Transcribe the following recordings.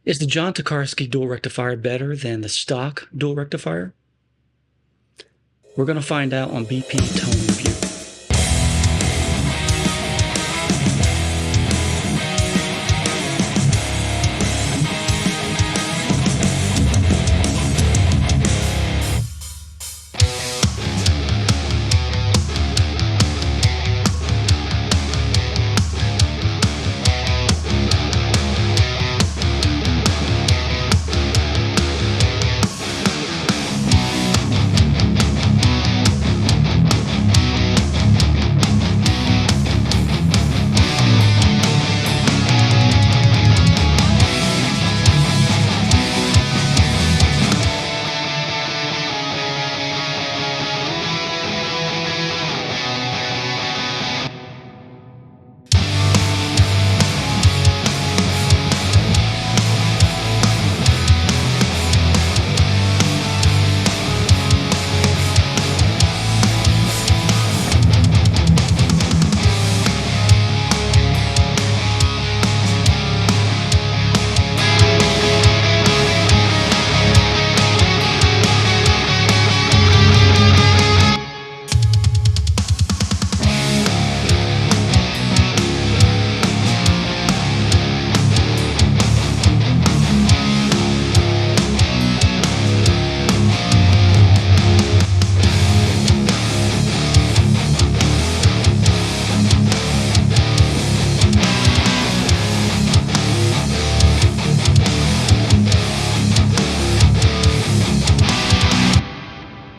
Is the John Tokarski dual rectifier better than the stock dual rectifier? We're going to find out on BP Tone Review.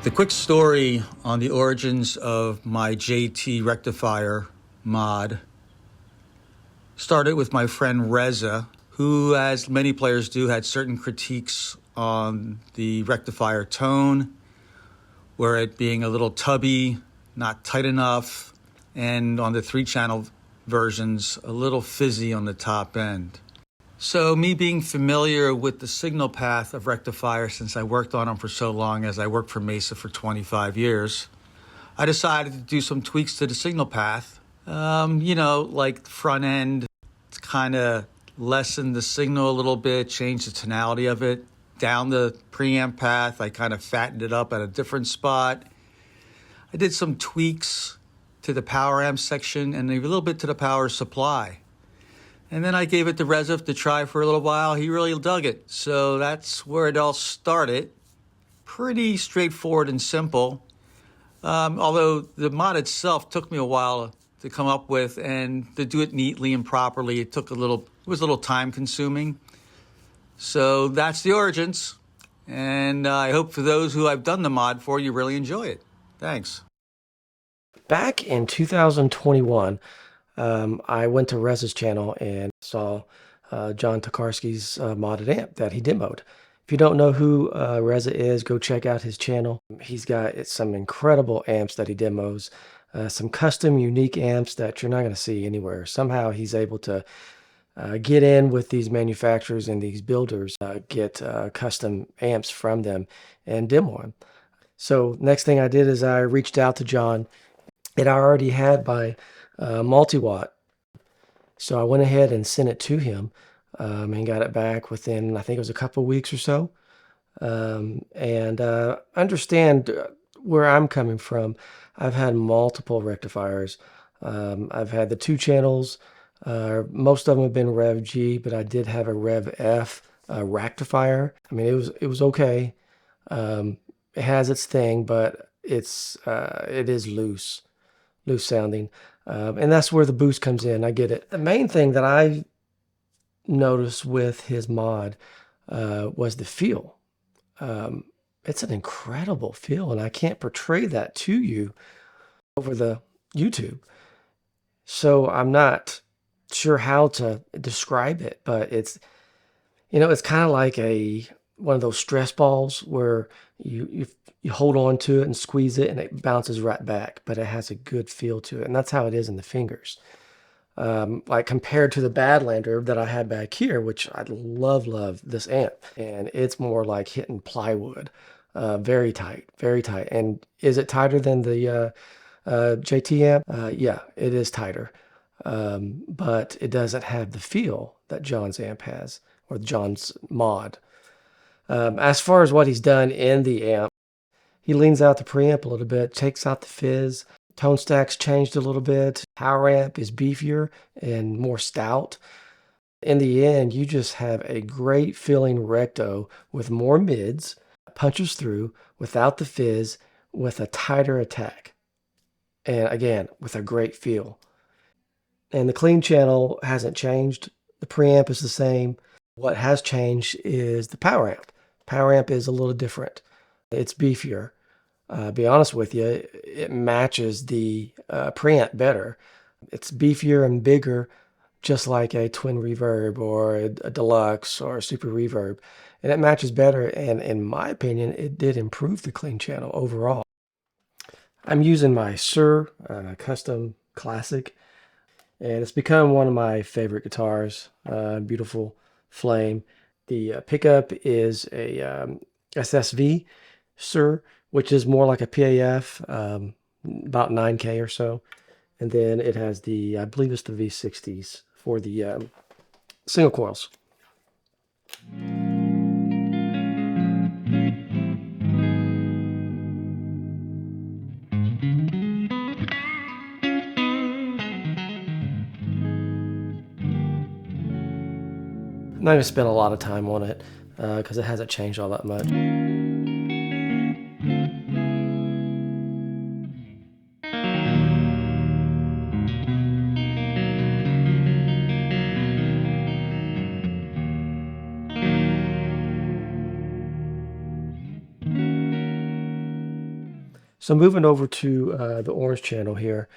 The quick story on the origins of my JT Rectifier mod started with my friend Reza, who, as many players do, had certain critiques on the rectifier tone, where it being a little tubby, not tight enough, and on the 3-channel versions, a little fizzy on the top end. So me being familiar with the signal path of rectifier since I worked on them for so long, as I worked for Mesa for 25 years, I decided to do some tweaks to the signal path. Like front end, to kind of lessen the signal a little bit, change the tonality of it. Down the preamp path, I kind of fattened it up at a different spot. I did some tweaks to the power amp section and a little bit to the power supply. And then I gave it to Reza to try for a little while. He really dug it. So that's where it all started. Pretty straightforward and simple. Although the mod itself took me a while to come up with, and to do it neatly and properly, it was a little time consuming. So that's the origins. And I hope for those who I've done the mod for, you really enjoy it. Thanks. Back in 2021, I went to Reza's channel and saw John Tokarski's modded amp that he demoed. If you don't know who Reza is, go check out his channel. He's got some incredible amps that he demos, some custom, unique amps that you're not going to see anywhere. Somehow he's able to get in with these manufacturers and these builders, get custom amps from them and demo them. So next thing I did is I reached out to John, and I already had my multi-watt. So I went ahead and sent it to him and got it back within, I think it was a couple of weeks or so. Understand where I'm coming from. I've had multiple rectifiers. I've had the 2 channels. Most of them have been Rev G, but I did have a Rev F rectifier. I mean, it was okay. It has its thing, but it is loose sounding. And that's where the boost comes in. I get it. The main thing that I noticed with his mod was the feel. It's an incredible feel, and I can't portray that to you over the YouTube. So I'm not sure how to describe it, but it's kind of like one of those stress balls where you hold on to it and squeeze it and it bounces right back, but it has a good feel to it. And that's how it is in the fingers. Like compared to the Badlander that I had back here, which I love this amp. And it's more like hitting plywood. Very tight, very tight. And is it tighter than the JT amp? Yeah, it is tighter. But it doesn't have the feel that John's amp has, or John's mod. As far as what he's done in the amp, he leans out the preamp a little bit, takes out the fizz. Tone stack's changed a little bit. Power amp is beefier and more stout. In the end, you just have a great feeling Recto with more mids, punches through without the fizz, with a tighter attack. And again, with a great feel. And the clean channel hasn't changed. The preamp is the same. What has changed is the power amp. Power amp is a little different. It's beefier. Be honest with you, it matches the preamp better. It's beefier and bigger, just like a twin reverb or a deluxe or a super reverb. And it matches better, and in my opinion, it did improve the clean channel overall. I'm using my Suhr Custom Classic, and it's become one of my favorite guitars. Beautiful flame. The pickup is a SSV Suhr, which is more like a PAF, about 9K or so. And then it has the, I believe it's the V60s for the single coils. I'm not going to spend a lot of time on it because it hasn't changed all that much. So moving over to the orange channel here,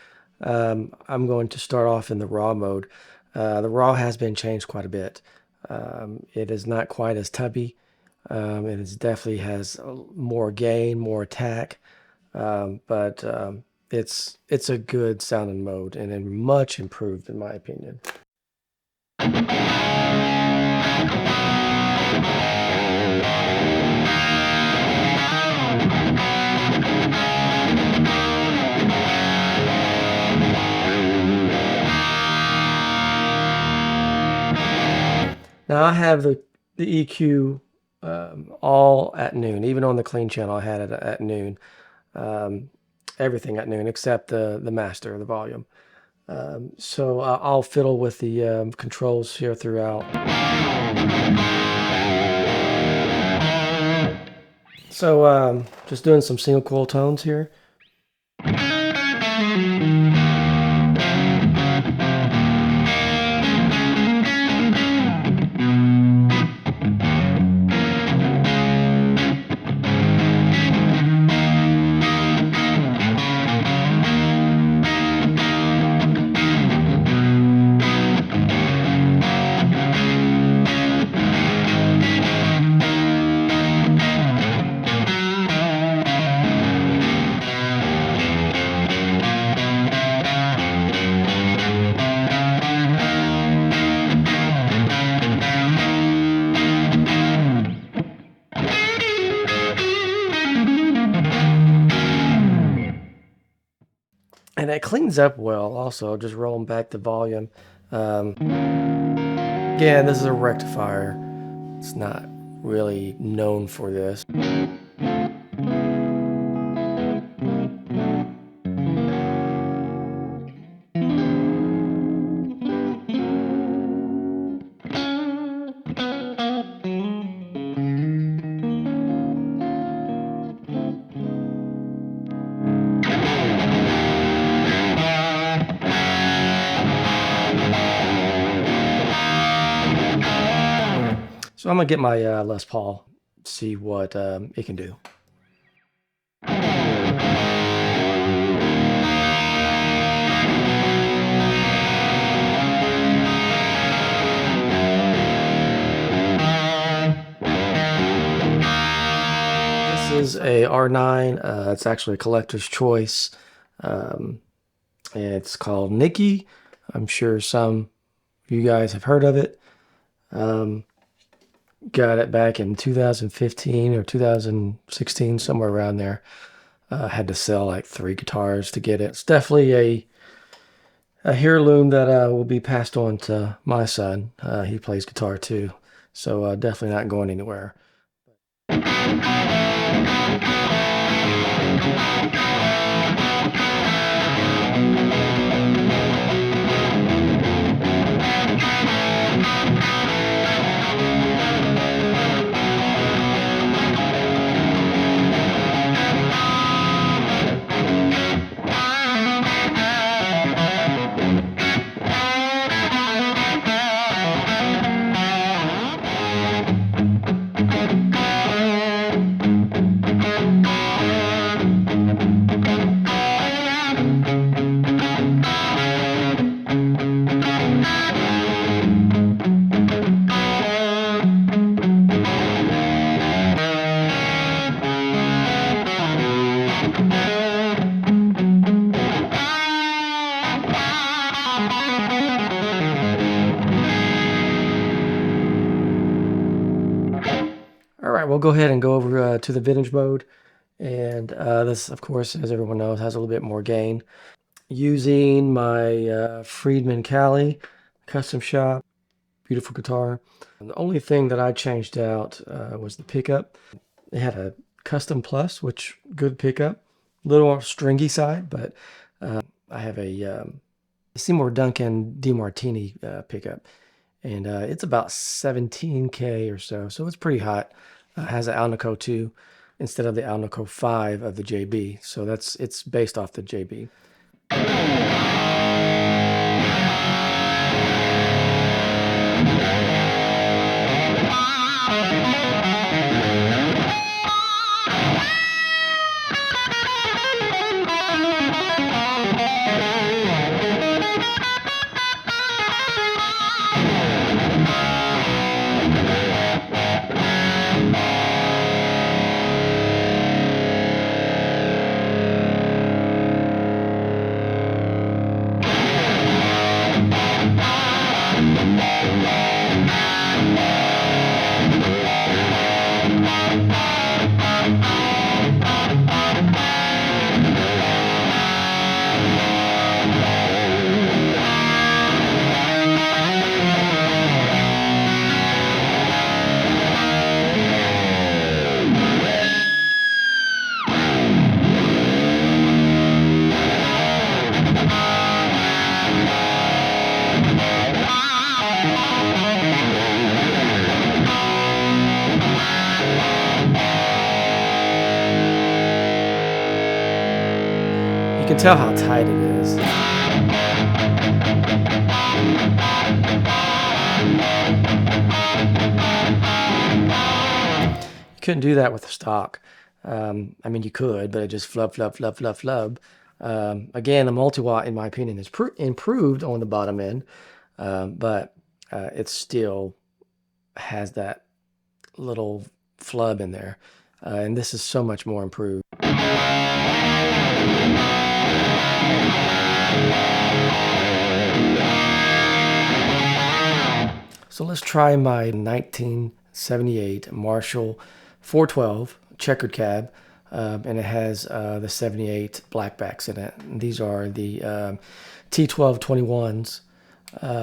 I'm going to start off in the raw mode. The raw has been changed quite a bit. It is not quite as tubby. It definitely has more gain, more attack, but it's a good sounding mode and much improved in my opinion. Now I have the EQ all at noon. Even on the clean channel, I had it at noon. Everything at noon except the master, the volume. So I'll fiddle with the controls here throughout. So just doing some single coil tones here. And it cleans up well also, just rolling back the volume. Again, this is a rectifier. It's not really known for this. So I'm gonna get my Les Paul, see what it can do. This is a R9. It's actually a collector's choice. It's called Nikki. I'm sure some of you guys have heard of it. Got it back in 2015 or 2016, somewhere around there. Had to sell like 3 guitars to get it. It's definitely a heirloom that will be passed on to my son. He plays guitar too. So definitely not going anywhere. All right, we'll go ahead and go over to the vintage mode. And this, of course, as everyone knows, has a little bit more gain. Using my Friedman Cali custom shop, beautiful guitar. And the only thing that I changed out was the pickup. It had a custom plus, which good pickup. A little on stringy side, but I have a Seymour Duncan DeMartini pickup. And it's about 17K or so, so it's pretty hot. Has an Alnico 2 instead of the Alnico 5 of the JB, so it's based off the JB. You can tell how tight it is. You couldn't do that with the stock. I mean, you could, but it just flub, flub, flub, flub, flub. Again, the multi-watt, in my opinion, is improved on the bottom end, but it still has that little flub in there. And this is so much more improved. So let's try my 1978 Marshall 412 checkered cab, and it has the 78 blackbacks in it. And these are the T1221s,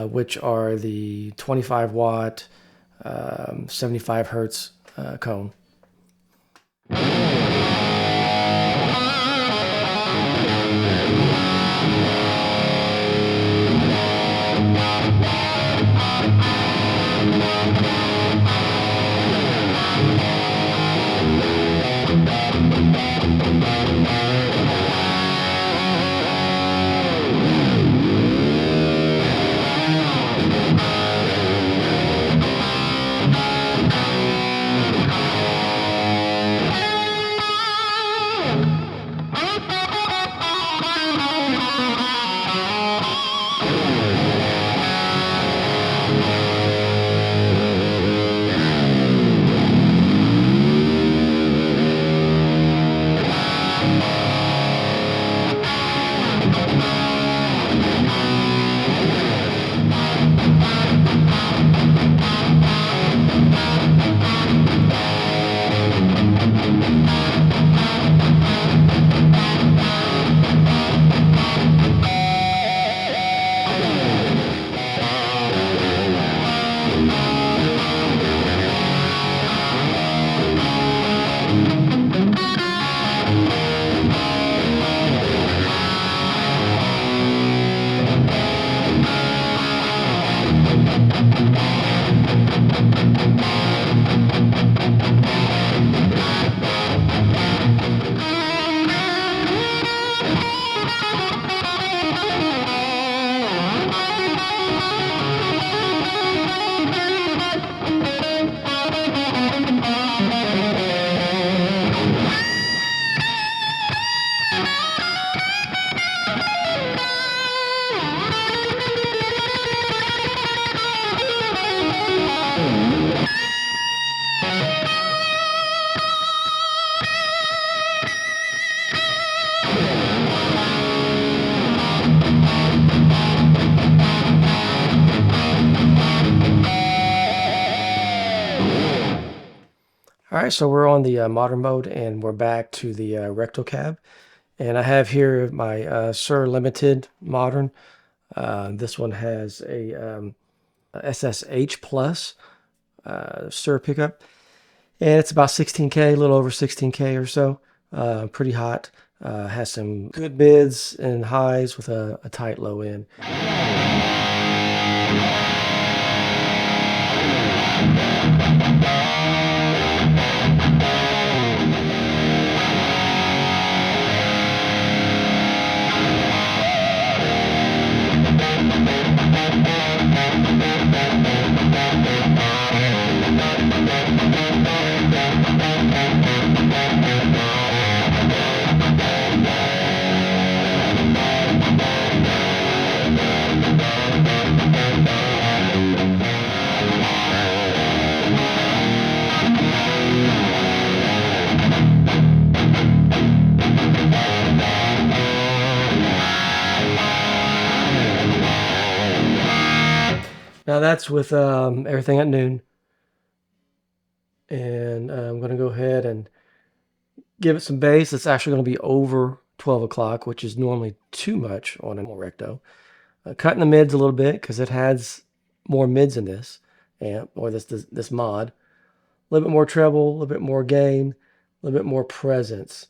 which are the 25 watt, 75 hertz cone. All right, so we're on the modern mode, and we're back to the Recto cab. And I have here my Suhr Limited Modern. This one has a SSH Plus Suhr pickup. And it's about 16K, a little over 16K or so. Pretty hot. Has some good mids and highs with a tight low end. Now that's with everything at noon. And I'm going to go ahead and give it some bass. It's actually going to be over 12 o'clock, which is normally too much on a Recto. Cutting the mids a little bit because it has more mids in this amp, or this mod. A little bit more treble, a little bit more gain, a little bit more presence.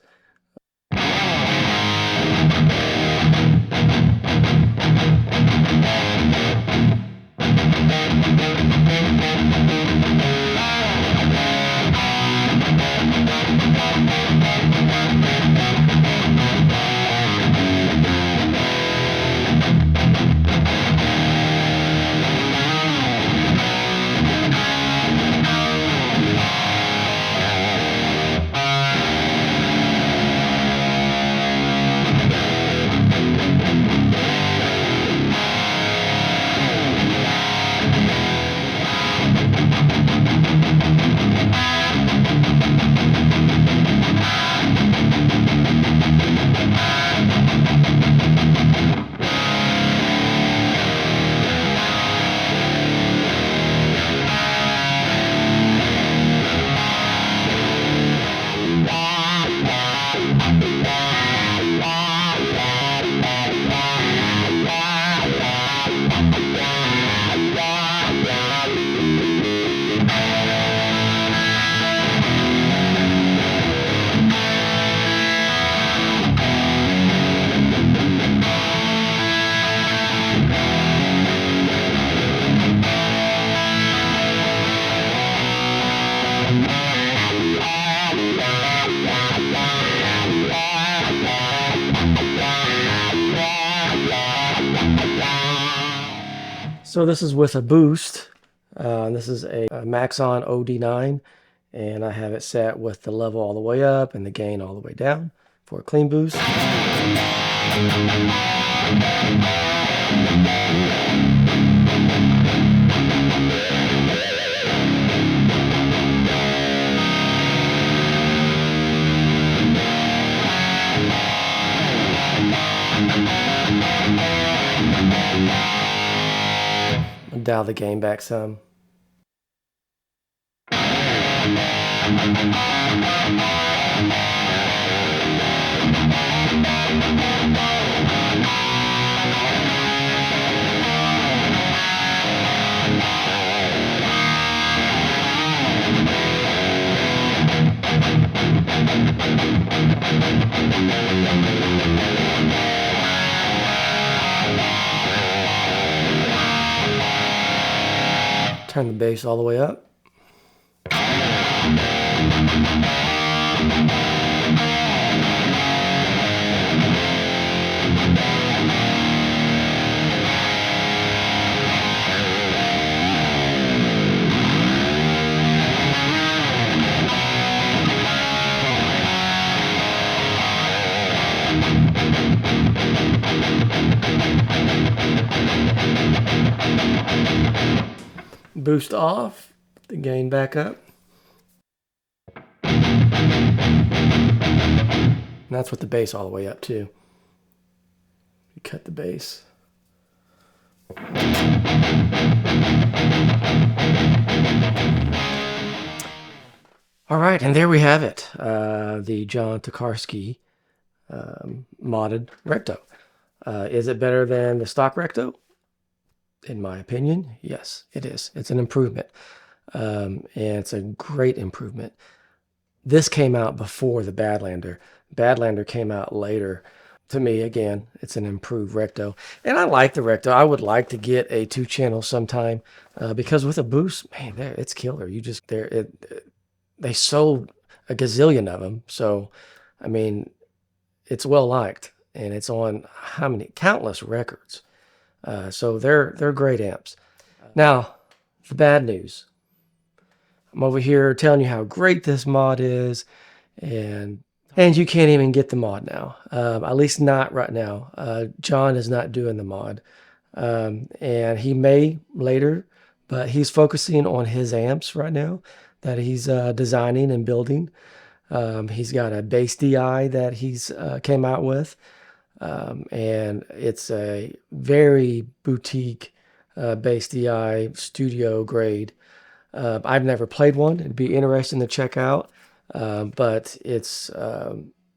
So this is with a boost. This is a Maxon OD9, and I have it set with the level all the way up and the gain all the way down for a clean boost. Dial the gain back some. Turn the bass all the way up. Boost off, the gain back up. And that's with the bass all the way up too. You cut the bass. All All right, and there we have it. The John Tokarski modded Recto. Is it better than the stock Recto? In my opinion, yes, it is. It's an improvement. And it's a great improvement. This came out before the Badlander. Badlander came out later. To me, again, it's an improved Recto. And I like the Recto. I would like to get a 2-channel sometime because with a boost, man, it's killer. They sold a gazillion of them. So, I mean, it's well liked. And it's on how many? Countless records. So they're great amps. Now, the bad news. I'm over here telling you how great this mod is, and you can't even get the mod now. At least not right now. John is not doing the mod, and he may later, but he's focusing on his amps right now that he's designing and building. He's got a bass DI that he's came out with, and it's a very boutique bass DI studio grade. I've never played one. It'd be interesting to check out, but it's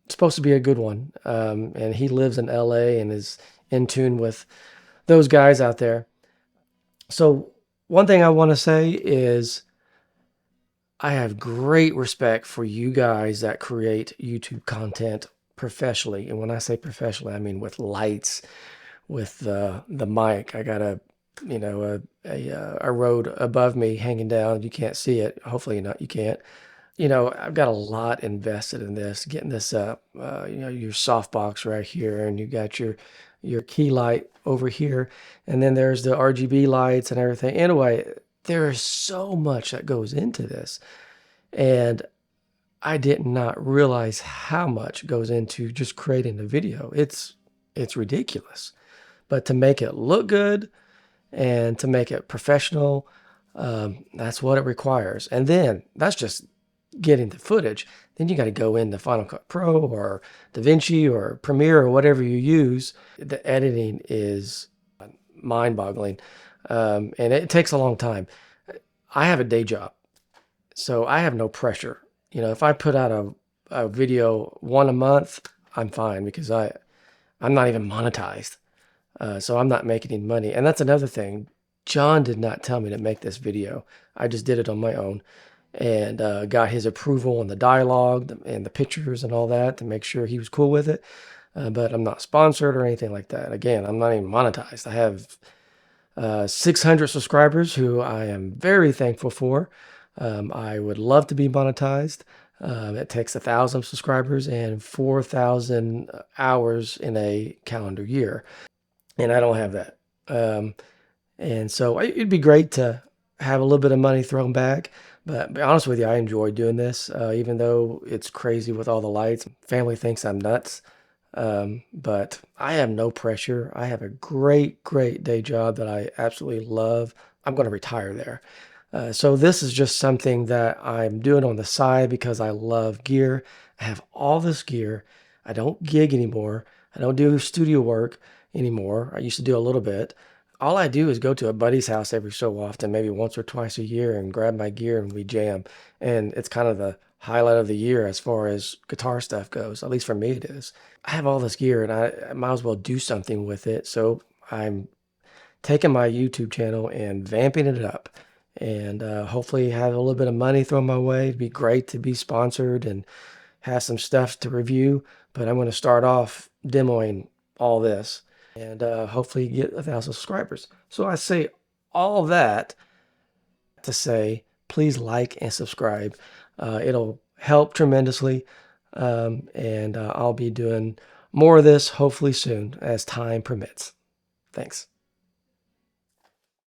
supposed to be a good one. And he lives in LA and is in tune with those guys out there. So one thing I want to say is I have great respect for you guys that create YouTube content professionally. And when I say professionally, I mean with lights, with the mic. I got a road above me hanging down. You can't see it. Hopefully not. You can't. I've got a lot invested in this, getting this up. Your softbox right here, and you got your key light over here, and then there's the RGB lights and everything. Anyway, there is so much that goes into this, and I did not realize how much goes into just creating a video. It's ridiculous, but to make it look good and to make it professional, that's what it requires. And then that's just getting the footage. Then you got to go into Final Cut Pro or DaVinci or Premiere or whatever you use. The editing is mind-boggling, and it takes a long time. I have a day job, so I have no pressure. If I put out a video one a month, I'm fine because I'm not even monetized. So I'm not making any money. And that's another thing. John did not tell me to make this video. I just did it on my own and got his approval on the dialogue and the pictures and all that to make sure he was cool with it. But I'm not sponsored or anything like that. Again, I'm not even monetized. I have 600 subscribers who I am very thankful for. I would love to be monetized. It takes 1,000 subscribers and 4,000 hours in a calendar year. And I don't have that. And so it'd be great to have a little bit of money thrown back. But to be honest with you, I enjoy doing this, even though it's crazy with all the lights. Family thinks I'm nuts. But I have no pressure. I have a great, great day job that I absolutely love. I'm going to retire there. So this is just something that I'm doing on the side because I love gear. I have all this gear. I don't gig anymore. I don't do studio work anymore. I used to do a little bit. All I do is go to a buddy's house every so often, maybe once or twice a year, and grab my gear and we jam. And it's kind of the highlight of the year as far as guitar stuff goes. At least for me it is. I have all this gear and I might as well do something with it. So I'm taking my YouTube channel and vamping it up. And hopefully have a little bit of money thrown my way. It'd be great to be sponsored and have some stuff to review. But I'm going to start off demoing all this and hopefully get 1,000 subscribers. So I say all that to say, please like and subscribe. It'll help tremendously. And I'll be doing more of this hopefully soon as time permits. Thanks.